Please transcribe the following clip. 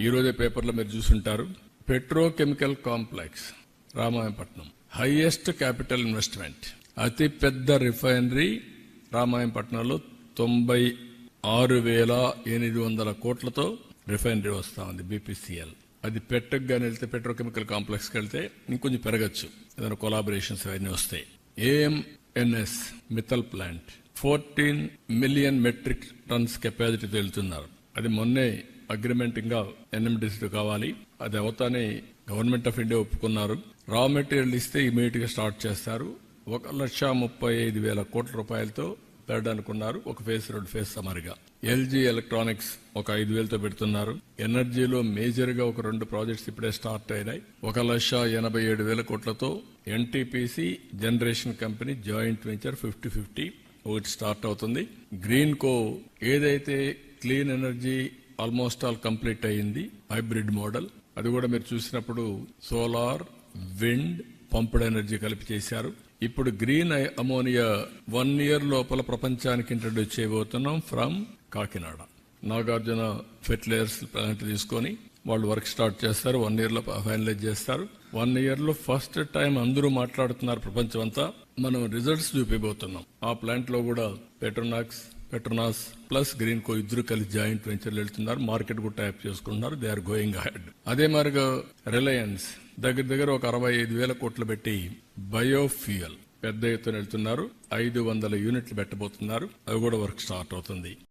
ఈ రోజే పేపర్లో మీరు చూసుంటారు. Petrochemical complex Ramayampatnam, highest capital investment, అతి పెద్ద రిఫైనరీ రామాయంపట్నంలో 96,800 కోట్లతో రిఫైనరీ వస్తా ఉంది BPCL. అది పెట్టగానే వెళ్తే పెట్రోకెమికల్ కాంప్లెక్స్కి వెళ్తే ఇంకొంచెం పెరగచ్చు, ఏదైనా కొలాబరేషన్స్ అవన్నీ వస్తాయి. AMNS Mittal plant 14 million metric tons కెపాసిటీతో వెళ్తున్నారు. అది మొన్నే అగ్రిమెంట్ ఇంకా NMDC కావాలి, అది అవుతానే గవర్నమెంట్ ఆఫ్ ఇండియా ఒప్పుకున్నారు. రా మెటీరియల్ ఇస్తే ఇమీడియట్ గా స్టార్ట్ చేస్తారు. 1,35,000 కోట్ల రూపాయలతో పెట్టడానుకున్నారు. ఒక ఫేజ్ 2 ఫేజ్ సమారిగా. LG ఎలక్ట్రానిక్స్ ఒక 5,000తో పెడుతున్నారు. ఎనర్జీలో మేజర్ గా ఒక 2 ప్రాజెక్ట్స్ ఇప్పుడే స్టార్ట్ అయినాయి. 1,87,000 కోట్లతో NTPC generation company joint venture 50-50 ఒకటి స్టార్ట్ అవుతుంది. గ్రీన్ కో ఏదైతే clean energy almost all complete అయ్యింది, హైబ్రిడ్ మోడల్, అది కూడా మీరు చూసినప్పుడు సోలార్, విండ్, పంప్డ్ ఎనర్జీ కలిపి చేశారు. ఇప్పుడు గ్రీన్ అమోనియా 1 year లోపల ప్రపంచానికి ఇంట్రడ్యూస్ చేయబోతున్నాం from Kakinada. Nagarjuna fertilizers plant తీసుకొని వాళ్ళు వర్క్ స్టార్ట్ చేస్తారు. 1 year లో ఫైనలైజ్ చేస్తారు. 1 year లో ఫస్ట్ టైం అందరూ మాట్లాడుతున్నారు ప్రపంచం అంతా. మనం రిజల్ట్స్ చూపిపోతున్నాం. ఆ ప్లాంట్ లో కూడా పెట్రోనాస్ ప్లస్ గ్రీన్ కో ఇద్దరు కలిసి జాయింట్ వెంచర్లు వెళ్తున్నారు. మార్కెట్ కూడా టైప్ చేసుకుంటున్నారు. They are going ahead. అదే మాదిరిగా రిలయన్స్ దగ్గర ఒక 65,000 కోట్లు పెట్టి బయోఫ్యూయల్ పెద్ద ఎత్తున వెళ్తున్నారు. 500 యూనిట్లు పెట్టబోతున్నారు. అవి కూడా వర్క్ స్టార్ట్ అవుతుంది.